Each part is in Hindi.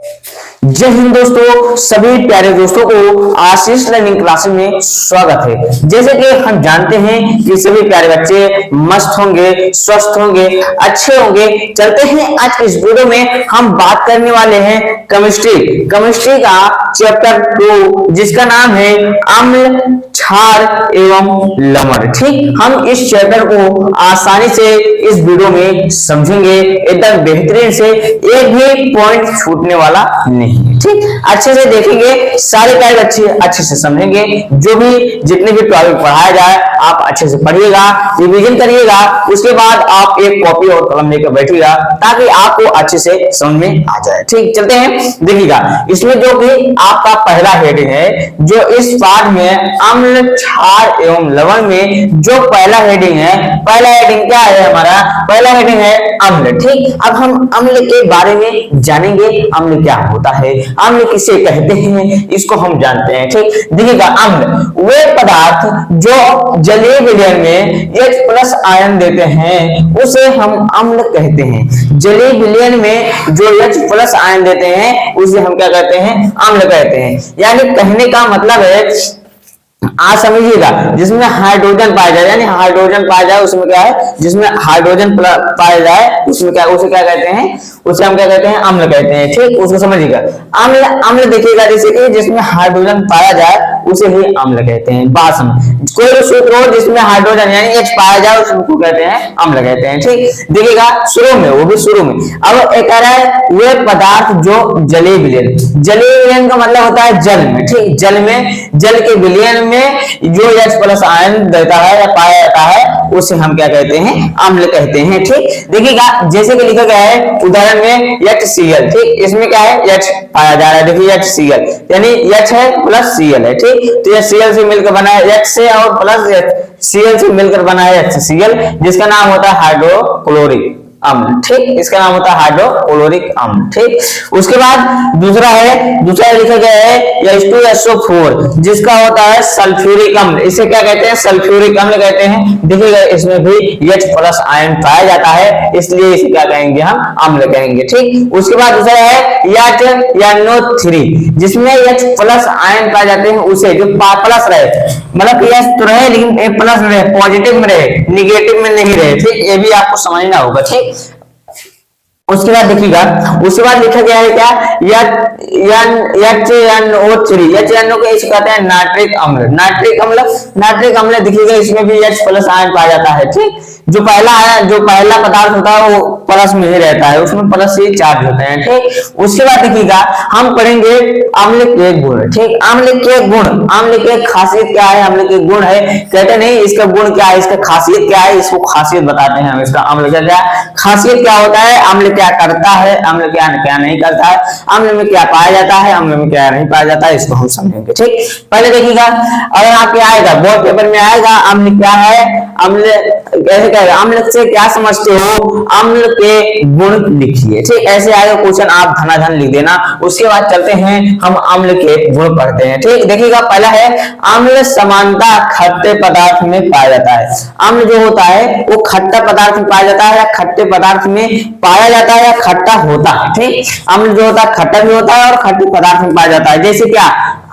जय हिंद दोस्तों, सभी प्यारे दोस्तों को आशीष लर्निंग क्लासेस में स्वागत है। जैसे कि हम जानते हैं कि सभी प्यारे बच्चे मस्त होंगे, स्वस्थ होंगे, अच्छे होंगे। चलते हैं आज के इस वीडियो में हम बात करने वाले हैं केमिस्ट्री का चैप्टर 2 जिसका नाम है अम्ल, क्षार एवं लवण। ठीक, हम इस चैप्टर को आसानी से इस वीडियो में समझेंगे, एकदम बेहतरीन से, एक भी पॉइंट छूटने वाला नहीं। ठीक, अच्छे से देखेंगे, सारे प्यारे बच्चे अच्छे से समझेंगे। जो भी जितने भी टॉपिक पढ़ाया जाए आप अच्छे से पढ़िएगा, रिवीजन करिएगा। उसके बाद आप एक कॉपी और कलम लेकर बैठिएगा ताकि आपको अच्छे से समझ में आ जाए। ठीक, चलते हैं, देखिएगा इसमें जो कि आपका पहला हेडिंग है, जो इस पाठ में अम्ल, क्षार एवं लवण में जो पहला हेडिंग है, पहला हेडिंग क्या है हमारा? पहला हेडिंग है अम्ल। ठीक, अब हम अम्ल के बारे में जानेंगे, अम्ल क्या होता है, अम्ल किसे कहते हैं, इसको हम जानते हैं। ठीक, देखिएगा अम्ल वे पदार्थ जो जलीय विलयन में H+ आयन देते हैं उसे हम अम्ल कहते हैं। जलीय विलयन में जो H+ आयन देते हैं उसे हम क्या कहते हैं? अम्ल कहते हैं। यानी कहने का मतलब है, आज समझिएगा, जिसमें हाइड्रोजन पाया जाए, यानी हाइड्रोजन पाया जाए उसमें क्या है, जिसमें हाइड्रोजन पाया जाए उसमें क्या, उसे क्या कहते हैं? उसे हम क्या कहते हैं? अम्ल कहते हैं। ठीक, उसको समझिएगा। अम्ल देखिएगा, जैसे कि जिसमें हाइड्रोजन पाया जाए उसे ही अम्ल कहते हैं। बात समझ, कोई भी सूत्र हो जिसमें हाइड्रोजन यानी H पाया जाए उसको कहते हैं अम्ल कहते हैं। ठीक, देखिएगा शुरू में, वो भी शुरू में। अब एक कह रहा है वे पदार्थ जो जलीय विलयन का मतलब होता है जल में। ठीक, जल में, जल के विलयन में जो H+ आयन देता है या पाया जाता है उसे हम क्या कहते हैं? अम्ल कहते हैं। ठीक, देखिएगा जैसे कि लिखा गया है उदाहरण में HCl। ठीक, इसमें क्या है? H पाया जा रहा है। देखिए HCl यानी H है प्लस Cl है। ठीक, तो ये Cl से मिलकर बना है, H से और प्लस Cl से मिलकर बना है HCl, जिसका नाम होता है हाइड्रोक्लोरिक अम्ल। ठीक, इसका नाम होता है हाइड्रोक्लोरिक अम्ल। ठीक, उसके बाद दूसरा लिखा गया है H2SO4 जिसका होता है सल्फ्यूरिक अम्ल। इसे क्या कहते हैं? सल्फ्यूरिक अम्ल कहते हैं। देखिएगा इसमें भी H+ आयन पाया जाता है, इसलिए इसे क्या कहेंगे? हम अम्ल कहेंगे। ठीक, उसके बाद दूसरा है NO3 जिसमें H+ आयन पाए जाते हैं, उसे जो प्लस रहे, मतलब H तो रहे लेकिन A+ रहे, पॉजिटिव में रहे, निगेटिव में नहीं रहे। ठीक, ये भी आपको समझना होगा। ठीक, उसके बाद देखिएगा, उसके बाद लिखा गया है क्या? HNO को इसे कहते हैं नाइट्रिक अम्ल। देखिएगा इसमें भी H+ आयन पाया जाता है। ठीक, जो पहला पदार्थ होता है वो प्लस में ही रहता है, उसमें प्लस से चार्ज होते हैं। ठीक, उसके बाद देखिएगा हम पढ़ेंगे अम्ल के गुण। ठीक, अम्ल के खासियत क्या है? अम्ल के गुण है, कहते नहीं इसका गुण क्या है, इसका खासियत क्या है, इसको खासियत बताते हैं हम। इसका अम्ल क्या खासियत क्या होता है, अम्ल क्या करता है, अम्ल क्या नहीं करता है, अम्ल में क्या पाया जाता है, अम्ल में क्या नहीं पाया जाता है, इसको हम समझेंगे। ठीक, पहले देखिएगा, अगर आपके आएगा बोर्ड पेपर में आएगा अम्ल क्या है, अम्ल कैसे कहेगा, अम्ल से क्या समझते हो, अम्ल के गुण लिखिए। ठीक, ऐसे आएगा क्वेश्चन, आप धनाधन लिख देना। उसके बाद चलते हैं हम अम्ल के गुण पढ़ते हैं। ठीक, देखिएगा पहला है अम्ल समानता खट्टे पदार्थ में पाया जाता है। अम्ल जो होता है वो खट्टा पदार्थ में पाया जाता है या खट्टे पदार्थ में पाया जाता है या खट्टा होता है। ठीक, अम्ल जो होता है खट्टा भी होता है और खट्टे पदार्थ में पाया जाता है। जैसे क्या?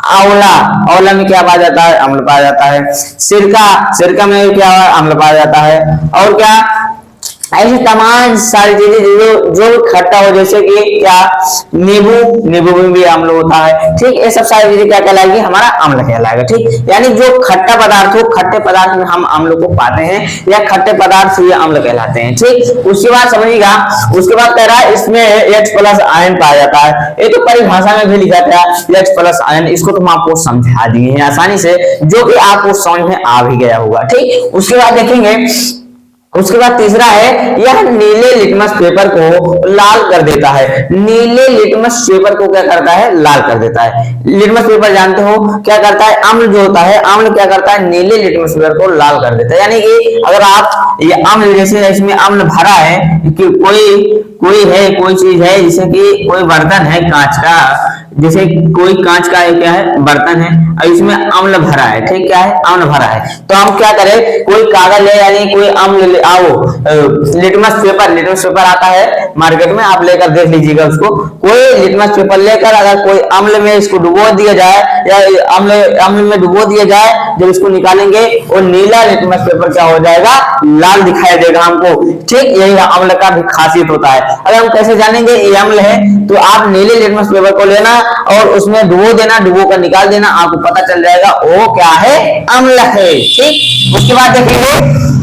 आंवला में क्या पाया जाता है? अम्ल पाया जाता है। सिरका में क्या अम्ल पाया जाता है। और क्या? ऐसी तमाम सारी चीजें जो खट्टा हो, जैसे कि क्या? नींबू में भी अम्ल होता है। ठीक, ये सब सारी चीजें क्या कहलाएगी? हमारा अम्ल कहलाएगा। ठीक, यानी जो खट्टा पदार्थ हो, खट्टे पदार्थ में हम अम्ल को पाते हैं या खट्टे पदार्थ से ये अम्ल कहलाते हैं। ठीक, उसके बाद समझिएगा, उसके बाद कह रहा है इसमें H+ आयन पाया जाता है। ये तो परिभाषा में भी लिखा था H+ आयन, इसको तो हम आपको समझा दिए हैं आसानी से, जो कि आपको समझ में आ भी गया होगा। ठीक, उसके बाद देखेंगे, उसके बाद तीसरा है यह नीले लिटमस पेपर को लाल कर देता है। नीले लिटमस पेपर को क्या करता है? लाल कर देता है। लिटमस पेपर जानते हो क्या करता है? अम्ल जो होता है, अम्ल क्या करता है? नीले लिटमस पेपर को लाल कर देता है। यानी कि अगर आप ये अम्ल, जैसे इसमें अम्ल भरा है कि कोई चीज है, जैसे कि कोई बर्तन है कांच का, जैसे कोई कांच का क्या है बर्तन है और इसमें अम्ल भरा है, ठीक, क्या है अम्ल भरा है, तो हम क्या करें, कोई कागज ले यानी कोई अम्ल ले आओ, लिटमस पेपर आता है मार्केट में, आप लेकर देख लीजिएगा उसको, कोई लिटमस पेपर लेकर अगर कोई अम्ल में इसको डुबो दिया जाए या अम्ल में डुबो दिया जाए, जब इसको निकालेंगे वो नीला लिटमस पेपर क्या हो जाएगा, लाल दिखाई देगा हमको, ठीक, यही अम्ल का भी खासियत होता है। अगर हम कैसे जानेंगे ये अम्ल है, तो आप नीले लिटमस पेपर को लेना और उसमें डुबो देना, डुबो कर निकाल देना, आपको पता चल जाएगा वो क्या है, अम्ल है, ठीक। उसके बाद देखेंगे,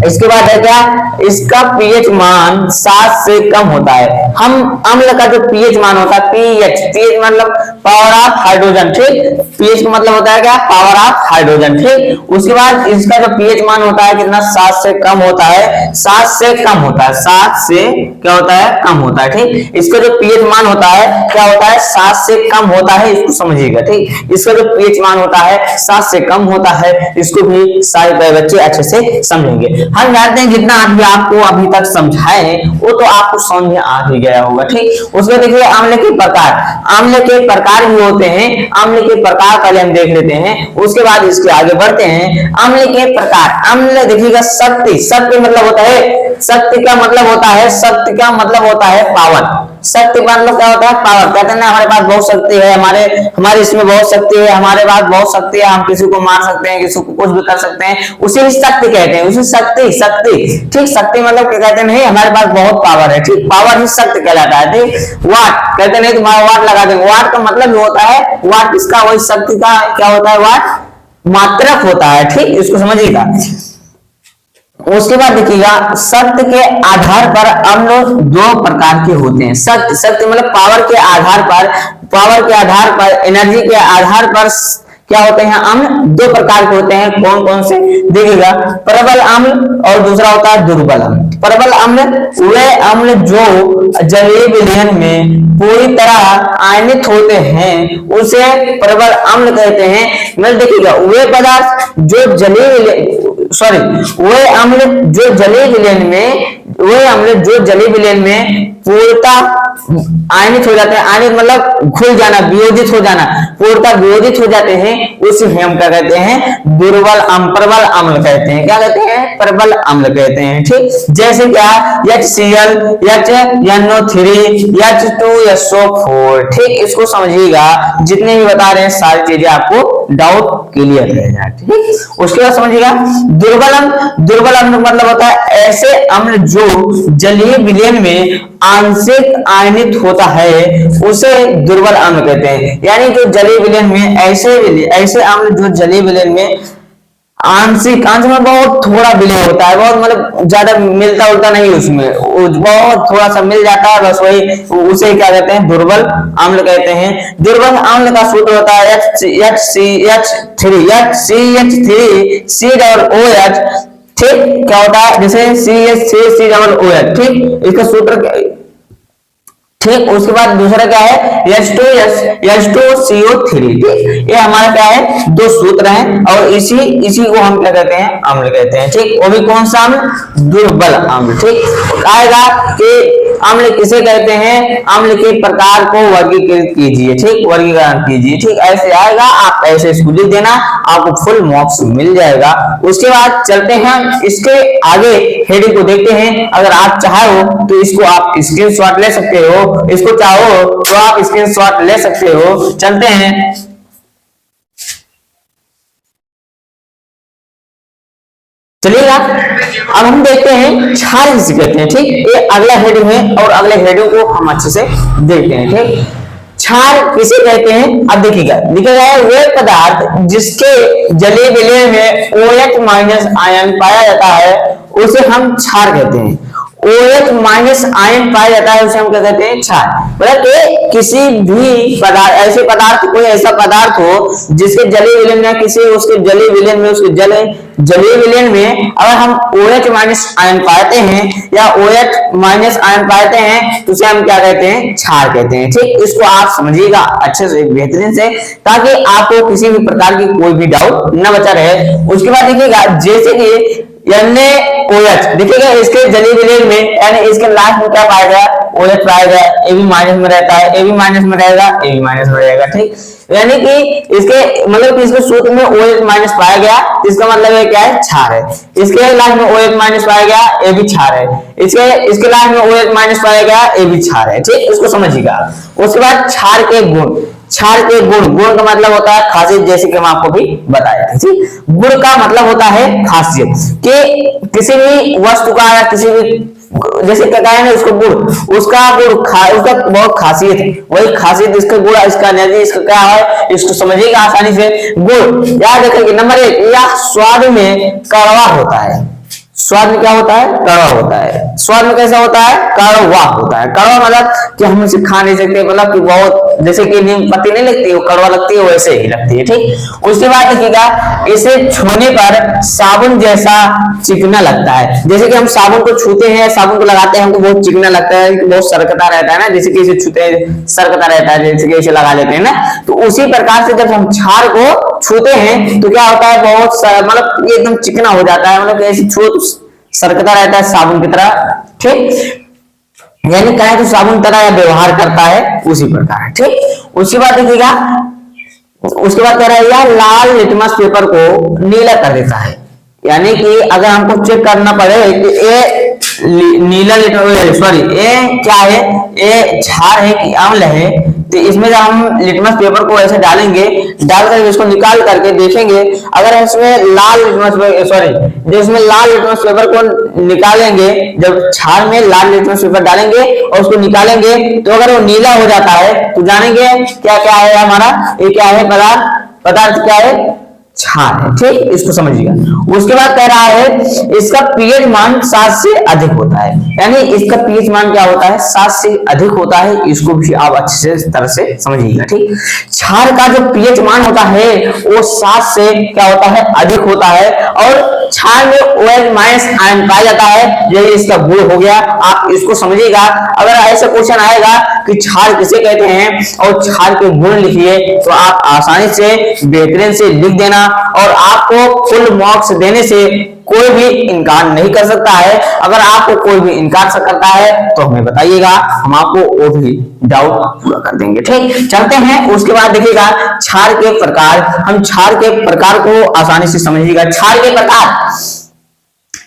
इसके बाद है क्या, इसका पीएच मान 7 से कम होता है। हम अम्ल का जो पीएच मान होता है, पीएच मतलब पावर ऑफ हाइड्रोजन, ठीक, पीएच का मतलब होता है क्या, पावर ऑफ हाइड्रोजन, ठीक। उसके बाद इसका जो पीएच मान होता है कितना, 7 से कम होता है, 7 से कम होता है, 7 से क्या होता है, कम होता है, ठीक। इसका जो पीएच मान होता है क्या होता है, 7 से कम होता है, इसको समझिएगा, ठीक। इसका जो पीएच मान होता है 7 से कम होता है, इसको भी सारे बच्चे अच्छे से समझेंगे। हम जानते हैं जितना अभी आपको अभी तक समझाए वो तो आपको समझ में आ ही गया होगा, ठीक। उसमें देखिए अम्ल के प्रकार भी होते हैं, अम्ल के प्रकार पहले हम देख लेते हैं, उसके बाद इसके आगे बढ़ते हैं। अम्ल के प्रकार, अम्ल देखिएगा, शक्ति मतलब होता है, शक्ति का मतलब होता है पावर, शक्ति का मतलब क्या होता है, पावर। कहते हैं ना हमारे पास बहुत शक्ति है, हमारे इसमें बहुत शक्ति है, हमारे पास बहुत शक्ति है, हम किसी को मार सकते हैं, किसी को कुछ भी कर सकते हैं, उसे भी शक्ति कहते हैं, उसे शक्ति, ठीक। शक्ति मतलब क्या कहते हैं, नहीं हमारे पास बहुत पावर है, ठीक, पावर ही शक्ति कहलाता है, ठीक। वाट कहते नहीं तुम्हारा वाट लगा देंगे, वाट का मतलब होता है, वाट किसका, वही शक्ति का क्या होता है, वाट मात्रक होता है, ठीक, इसको समझिएगा। उसके बाद देखिएगा, शक्ति के आधार पर अम्ल 2 प्रकार के होते हैं। शक्ति मतलब पावर के आधार पर एनर्जी के आधार पर क्या होते हैं, अम्ल 2 प्रकार के होते हैं। कौन कौन से देखिएगा, प्रबल अम्ल और दूसरा होता है दुर्बल अम्ल। प्रबल अम्ल वे अम्ल जो जलीय विलयन में पूरी तरह आयनित होते हैं उसे प्रबल अम्ल कहते हैं। मतलब देखिएगा, वे पदार्थ जो वे अम्ल जो जलीय विलयन में पूर्णतः आयनित हो जाते हैं, आयनित मतलब घुल जाना, वियोजित हो जाना, पूर्णतः वियोजित हो जाते हैं, उसे हम क्या कहते हैं, प्रबल अम्ल कहते हैं। क्या कहते हैं, प्रबल अम्ल कहते हैं, ठीक। जैसे क्या, HCl, HNO3, H2SO4, ठीक। इसको समझिएगा, जितने भी बता रहे हैं सारी चीजें आपको डाउट क्लियर रहेगा, ठीक। उसके बाद समझिएगा, दुर्बल अम्ल मतलब होता है ऐसे अम्ल जो जलीय विलयन में आंशिक आयनित होता है, उसे दुर्बल अम्ल कहते हैं। यानी जो जलीय विलयन में ऐसे अम्ल जो जलीय विलयन में आंशिक में बहुत थोड़ा विलय होता है, बहुत मतलब ज्यादा मिलता उलता नहीं, उसमें बहुत थोड़ा सा मिल जाता है, बस वही, उसे क्या कहते हैं, दुर्बल अम्ल कहते हैं। दुर्बल अम्ल का सूत्र होता है CH3CH3COOH, ठीक। क्या होता है, जैसे CH3COOH, ठीक, इसका सूत्र, ठीक। उसके बाद दूसरा क्या है, H2CO3, ठीक। ये हमारा क्या है, 2 सूत्र हैं और इसी को हम क्या कहते हैं, अम्ल कहते हैं, ठीक। वो भी कौन सा अम्ल, दुर्बल अम्ल, ठीक। आएगा कि अम्ल किसे कहते हैं, अम्ल के प्रकार को वर्गीकृत कीजिए, ठीक, वर्गीकरण कीजिए, ठीक। ऐसे आएगा, आप ऐसे इसको लिख देना, आपको फुल मार्क्स मिल जाएगा। उसके बाद चलते हैं इसके आगे, हेडिंग को देखते हैं। अगर आप चाहो तो इसको आप स्क्रीनशॉट ले सकते हो, इसको चाहो तो आप स्क्रीनशॉट ले सकते हो। चलते हैं, चलिएगा। अब हम देखते हैं क्षार किसे कहते हैं, ठीक। ये अगला हेडिंग है और अगले हेडिंग को हम अच्छे से देखते हैं, ठीक। क्षार किसे कहते हैं, अब देखिएगा, लिखा गया है वे पदार्थ जिसके जलीय विलयन में OH- आयन पाया जाता है उसे हम क्षार कहते हैं। OH- आयन पाया जाता है उसे हम क्या कहते हैं, क्षार। मतलब कि किसी भी पदार्थ, ऐसे पदार्थ, कोई ऐसा पदार्थ हो जिसके जलीय विलयन में उसके जलीय विलयन में अगर हम OH- आयन पाते हैं या OH- आयन पाते हैं तो उसे हम क्या कहते हैं, क्षार कहते हैं, ठीक। इसको आप समझिएगा अच्छे से, बेहतरीन से, ताकि आपको किसी भी प्रकार की कोई भी डाउट न बचा रहे। उसके बाद देखिएगा, जैसे कि OH, देखिएगा इसके जलीय विलेय में यानी इसके लास्ट में क्या पाया गया, OH पाया गया, AB माइनस में रहता है, AB माइनस में रहेगा, AB माइनस में रहेगा, ठीक। यानी कि इसके मतलब कि इसके सूत्र में OH माइनस पाया गया, इसका मतलब है क्या है, क्षार है। इसके लास्ट में OH माइनस पाया गया, AB क्षार है। इसके लास्ट में OH माइनस पाया गया, AB क्षार है, ठीक, इसको समझिएगा। उसके बाद क्षार के गुण, क्षार के गुण, गुण का मतलब होता है खासियत, जैसे कि हम आपको भी बताए थे, ठीक। गुण का मतलब होता है खासियत कि किसी भी वस्तु का या किसी भी, जैसे क्या कहें ना उसको गुण, उसका बहुत खासियत है, वही खासियत इसका गुण, इसका एनर्जी, इसका क्या है, इसको समझिएगा आसानी से। गुण याद रखेंगे, नंबर 1, यह स्वाद में कड़वा होता है। स्वाद में क्या होता है, कड़वा होता है। स्वाद में कैसा होता है, कड़वा होता है। कड़वा मतलब कि हम इसे खा नहीं सकते, मतलब कि बहुत, जैसे कि नीम पत्ती नहीं लगती है वो कड़वा लगती है, वैसे ही लगती है, ठीक। उसके बाद देखिएगा, इसे छूने पर साबुन जैसा चिकना लगता है। जैसे कि हम साबुन को छूते हैं, साबुन को लगाते हैं, हमको बहुत चिकना लगता है, बहुत सरकता रहता है ना, जैसे कि इसे छूते हैं सरकता रहता है, जैसे कि इसे लगा लेते हैं ना, तो उसी प्रकार से जब हम क्षार को छूते हैं तो क्या होता है, बहुत मतलब एकदम चिकना हो जाता है, मतलब ऐसे छू सरकता रहता है साबुन की तरह, ठीक। यानी कहें तो साबुन तरह व्यवहार करता है, उसी प्रकार, ठीक। उसके बाद देखिएगा, उसके बाद कह रहा है यह लाल लिटमस पेपर को नीला कर देता है। यानी कि अगर हमको चेक करना पड़े कि ये नीला लिटमस, सॉरी ये क्या है, ये क्षार है कि अम्ल है, तो इसमें जब हम लिटमस पेपर को ऐसे डालेंगे, डालकर इसको निकाल करके देखेंगे, अगर इसमें लाल लिटमस, सॉरी जो इसमें लाल लिटमस पेपर को निकालेंगे, जब क्षार में लाल लिटमस पेपर डालेंगे और उसको निकालेंगे, तो अगर वो नीला हो जाता है तो जानेंगे क्या क्या है हमारा, ये क्या है, पदार्थ क्या है, क्षार है, ठीक। इसको समझिएगा। उसके बाद कह रहा है इसका पीएच मान 7 से अधिक होता है। यानी इसका पीएच मान क्या होता है, 7 से अधिक होता है, इसको भी आप अच्छे से तरह से समझिएगा, ठीक। क्षार का जो पीएच मान होता है वो 7 से क्या होता है, अधिक होता है, और क्षार में OH माइनस आयन पाया जाता है, यही इसका गुण हो गया। आप इसको समझिएगा। अगर ऐसा क्वेश्चन आएगा कि क्षार किसे कहते हैं और क्षार के गुण लिखिए, तो आप आसानी से बेहतरीन से लिख देना, और आपको फुल मार्क्स देने से कोई भी इनकार नहीं कर सकता है। अगर आपको कोई भी इनकार करता है तो हमें बताइएगा, हम आपको वो भी डाउट पूरा कर देंगे, ठीक। चलते हैं। उसके बाद देखिएगा क्षार के प्रकार, हम क्षार के प्रकार को आसानी से समझिएगा। क्षार के प्रकार,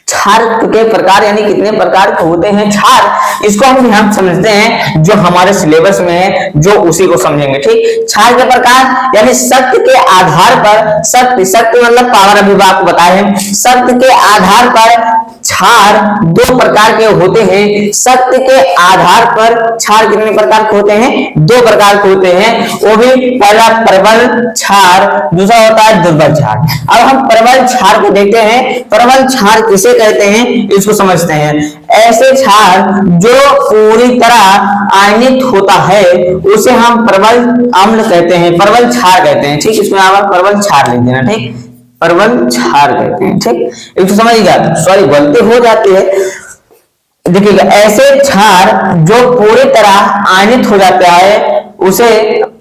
क्षार के प्रकार यानी कितने प्रकार के होते हैं क्षार, इसको हम समझते हैं, जो हमारे सिलेबस में है जो उसी को समझेंगे, ठीक। क्षार के प्रकार यानी शक्ति के आधार पर, शक्ति मतलब पावर, अभी आपको बताए हैं, शक्ति के आधार पर क्षार 2 प्रकार के होते हैं। शक्ति के आधार पर क्षार कितने प्रकार के होते हैं, 2 प्रकार के होते हैं, वो भी पहला प्रबल क्षार, दूसरा होता है दुर्बल क्षार। अब हम प्रबल क्षार को देखते हैं। प्रबल क्षार किसे कहते हैं, इसको समझते हैं। ऐसे क्षार जो पूरी तरह आयनित होता है उसे हम प्रबल अम्ल कहते हैं, प्रबल क्षार कहते हैं, ठीक। इसमें आप प्रबल क्षार लिख देना, ठीक, प्रबल क्षार कहते हैं, ठीक। इसको समझिएगा। सॉरी गलती हो जाती है, देखिएगा ऐसे क्षार जो पूरी तरह आयनित हो जाता है उसे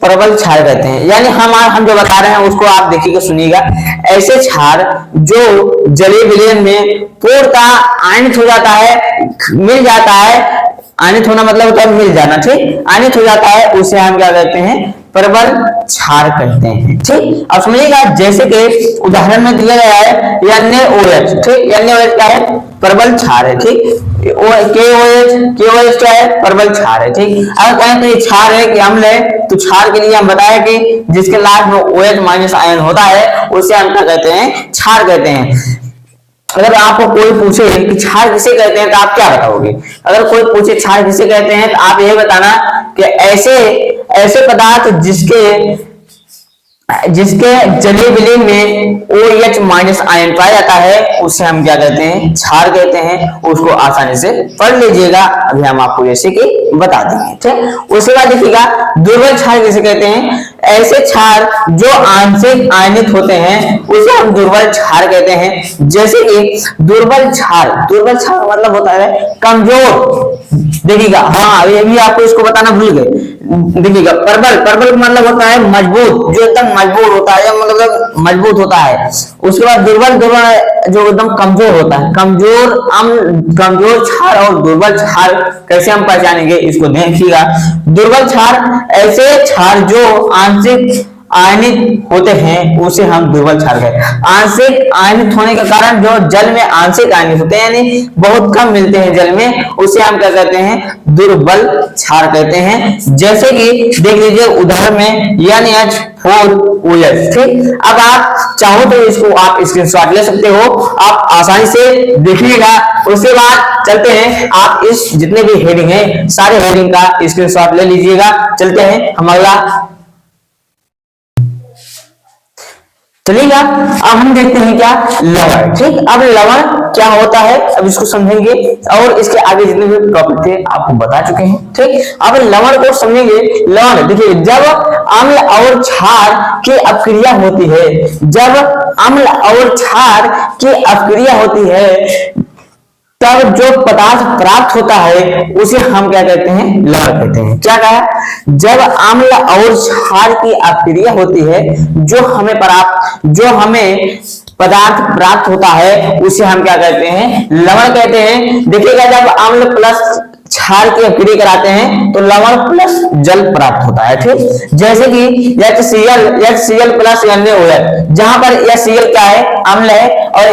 प्रबल क्षार कहते हैं। यानी हम जो बता रहे हैं उसको आप देखिएगा, सुनिएगा। ऐसे क्षार जो जलीय विलयन में पूर्णतः आयनित हो जाता है, मिल जाता है, आयनित होना मतलब होता है मिल जाना, ठीक, आयनित हो जाता है, उसे हम क्या कहते हैं, प्रबल क्षार कहते हैं, ठीक। अब समझिएगा, जैसे कि उदाहरण में दिया गया है NaOH, ठीक, NaOH क्या है, प्रबल क्षार है, ठीक। KOH क्या है, प्रबल क्षार है, ठीक। अगर कहें तो ये क्षार है कि अम्ल है, तो क्षार के लिए हम बताया कि जिसके लास्ट में OH माइनस आयन होता है उसे हम क्या कहते हैं, क्षार कहते हैं। अगर आपको कोई पूछे कि क्षार किसे कहते हैं तो आप क्या बताओगे? अगर कोई पूछे क्षार किसे कहते हैं तो आप यही बताना कि ऐसे पदार्थ जिसके जलीय विलयन में OH माइनस आयन पाया जाता है उसे हम क्या कहते हैं, क्षार कहते हैं। उसको आसानी से पढ़ लीजिएगा, अभी हम आपको जैसे कि बता देंगे, ठीक। उसके बाद देखिएगा दुर्बल क्षार किसे कहते हैं, ऐसे क्षार जो आंशिक आयनित होते हैं उसे हम दुर्बल क्षार कहते हैं। जैसे कि दुर्बल क्षार मतलब होता है कमजोर, देखिएगा, हाँ ये भी आपको इसको बताना भूल गए। देखिएगा प्रबल, प्रबल मतलब होता है मजबूत, जो एकदम मजबूत होता है, मतलब मजबूत होता है। उसके बाद दुर्बल, दुर्बल जो एकदम कमजोर होता है। कमजोर कमजोर क्षार और दुर्बल क्षार कैसे हम पहचानेंगे, इसको देखिएगा। दुर्बल क्षार ऐसे क्षार जो आंशिक आयनित होते हैं उसे हम दुर्बल क्षार कहते हैं। आंशिक आयनित होने के कारण जो जल में आंशिक आयनित होते हैं, यानी बहुत कम मिलते हैं जल में, उसे हम क्या कहते हैं, दुर्बल क्षार कहते हैं। जैसे कि देख लीजिए उदाहरण में NH4OH, ठीक। अब आप चाहो तो इसको आप स्क्रीनशॉट ले सकते हो, आप आसानी से देखिएगा। उसके बाद चलते हैं, आप इस जितने भी हेडिंग है सारे हेडिंग का स्क्रीनशॉट ले लीजिएगा। चलते हैं हम अगला, चलिएगा। अब हम देखते हैं क्या, लवण, ठीक। अब लवण क्या होता है, अब इसको समझेंगे और इसके आगे जितने भी टॉपिक थे आपको बता चुके हैं, ठीक। अब लवण को समझेंगे। लवण देखिए, जब अम्ल और क्षार की अपक्रिया होती है, जब अम्ल और क्षार की अपक्रिया होती है, तब जो पदार्थ प्राप्त होता है उसे हम क्या कहते हैं, लवण कहते हैं। क्या कहा, जब अम्ल और क्षार की अपक्रिया होती है, जो हमें पदार्थ प्राप्त होता है उसे हम क्या कहते हैं, लवण कहते हैं। देखिएगा, जब अम्ल प्लस क्षार की अपक्रिया कराते हैं तो लवण प्लस जल प्राप्त होता है, ठीक। जैसे कि HCl प्लस NaOH, जहां पर HCl क्या है, अम्ल है, और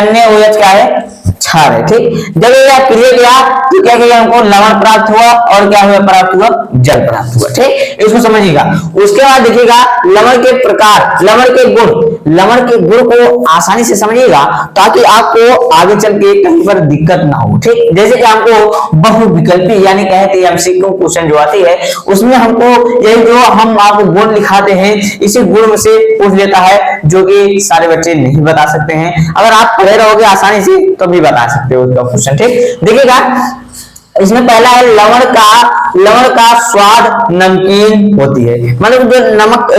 NaOH क्या है, क्षार है, ठीक। जब यह क्रिया किया तो क्या किया, हमको लवण प्राप्त हुआ, और क्या हुआ, प्राप्त हुआ, जल प्राप्त हुआ, ठीक। इसको समझिएगा। उसके बाद देखिएगा लवण के प्रकार, लवण के गुण, लवण के गुण को आसानी से समझिएगा ताकि आपको आगे चल के कहीं पर दिक्कत ना हो, ठीक। जैसे कि हमको बहुविकल्पी यानी कहते हैं MCQ क्वेश्चन जो आती है, उसमें हमको यही जो हम आपको गुण लिखाते हैं, इसी गुण में से पूछ लेता है, जो कि सारे बच्चे नहीं बता सकते हैं। अगर आप पढ़े रहोगे आसानी से तो भी बता सकते हो उसका क्वेश्चन, ठीक। देखिएगा, इसमें पहला है लवण का स्वाद नमकीन होती है। मतलब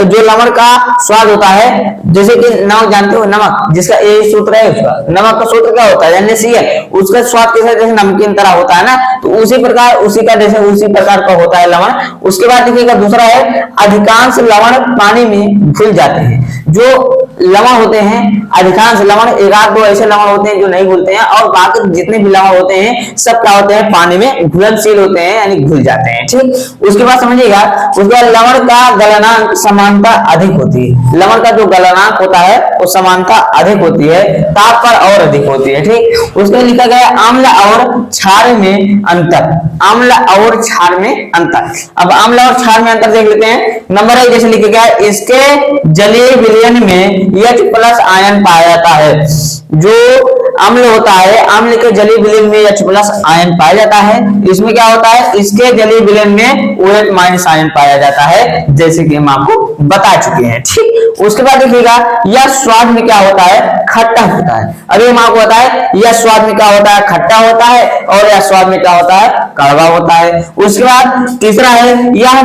जो लवण का स्वाद होता है, जैसे कि नमक जानते हो, नमक जिसका ये सूत्र है, उसका नमक का सूत्र क्या होता है, NaCl, उसका स्वाद कैसा, जैसे नमकीन तरह होता है ना, तो उसी प्रकार का होता है लवण। उसके बाद देखिएगा दूसरा है, अधिकांश लवण पानी में घुल जाते हैं। जो लवण होते हैं, अधिकांश लवण, एक आध दो ऐसे लवण होते हैं जो नहीं घुलते हैं, और बाकी जितने भी लवण होते हैं सब क्या होते हैं, पानी में घुलनशील होते हैं, यानी घुल जाते हैं, ठीक। उसके बाद समझिएगा, उसके बाद लवण का गलनांक समानता अधिक होती है। लवण का जो गलनांक होता है वो समानता अधिक होती है, ताप पर और अधिक होती है, ठीक। उसमें लिखा गया अम्ल और क्षार में अंतर, अम्ल और क्षार में अंतर। अब अम्ल और क्षार में अंतर देख लेते हैं। नंबर 1 जैसे लिखा गया, इसके जलीय विलयन में H+ आयन पाया जाता है। जो अम्ल होता है, अम्ल के जलीय विलयन में H+ आयन पाया जाता है। इसमें क्या होता है, इसके जलीय विलयन में OH- आयन पाया जाता है, जैसे कि हम आपको बता चुके हैं, ठीक। उसके बाद देखिएगा, यह स्वाद में क्या होता है, खट्टा होता है। अभी हम आपको बताए, यह स्वाद में क्या होता है, खट्टा होता है, और यह स्वाद में क्या होता है, कड़वा होता है। उसके बाद तीसरा है, यह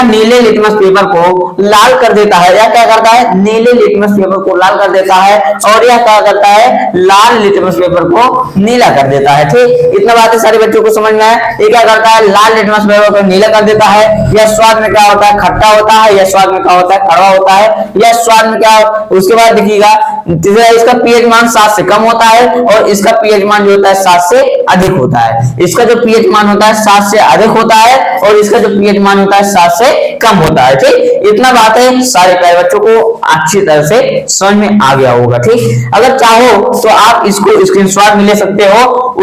नीले लिटमस पेपर को लाल कर देता है। यह क्या करता है, नीले लिटमस पेपर को लाल कर देता है, और यह क्या करता है, लाल लिटमस पेपर को नीला कर देता है, ठीक। इतना बातें सारे बच्चों को समझ में है। ये क्या करता है, लाल लिटमस पेपर को नीला कर देता है। यह स्वाद में क्या होता है, खट्टा होता है। यह स्वाद में क्या होता है, कड़वा होता है। यह स्वाद में क्या, उसके बाद देखिएगा तीसरा, इसका pH मान 7 से कम होता है, और इसका pH मान जो होता है 7 से अधिक होता है। इसका जो pH मान होता है 7 से अधिक होता है, और इसका जो pH मान होता है 7 से कम होता है, ठीक। इतना बात है, सारे प्यारे बच्चों को अच्छी तरह से समझ में आ गया होगा, ठीक। अगर चाहो तो आप इसको स्क्रीनशॉट में ले सकते हो।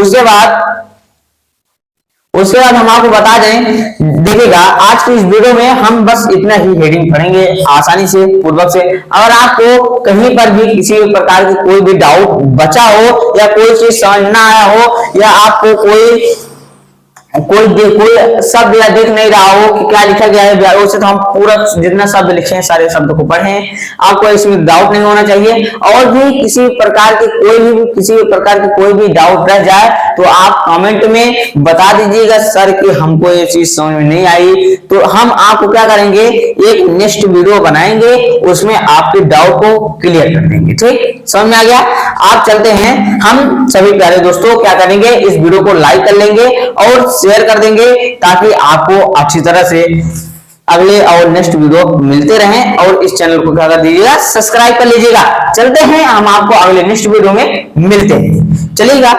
उसके बाद हम आपको बता दें, देखिएगा आज की इस वीडियो में हम बस इतना ही हेडिंग पढ़ेंगे आसानी से, पूर्वक से। अगर आपको कहीं पर भी किसी प्रकार की कोई भी डाउट बचा हो, या कोई चीज समझ ना आया हो, या आपको कोई शब्द या देख नहीं रहा हो कि क्या लिखा गया है, वैसे तो हम पूरा जितना शब्द लिखे हैं सारे शब्द को पढ़े। आपको इसमें डाउट नहीं होना चाहिए, और भी किसी प्रकार की कोई भी डाउट रह जाए तो आप कमेंट में बता दीजिएगा सर कि हमको ये चीज समझ में नहीं आई। तो हम आपको क्या करेंगे, एक नेक्स्ट वीडियो बनाएंगे, उसमें आपके डाउट को क्लियर कर देंगे, ठीक। समझ में आ गया। आप चलते हैं, हम सभी प्यारे दोस्तों क्या करेंगे, इस वीडियो को लाइक कर लेंगे और शेयर कर देंगे ताकि आपको अच्छी तरह से अगले और नेक्स्ट वीडियो मिलते रहें। और इस चैनल को क्या कर दीजिएगा, सब्सक्राइब कर लीजिएगा। चलते हैं, हम आपको अगले नेक्स्ट वीडियो में मिलते हैं। चलिएगा।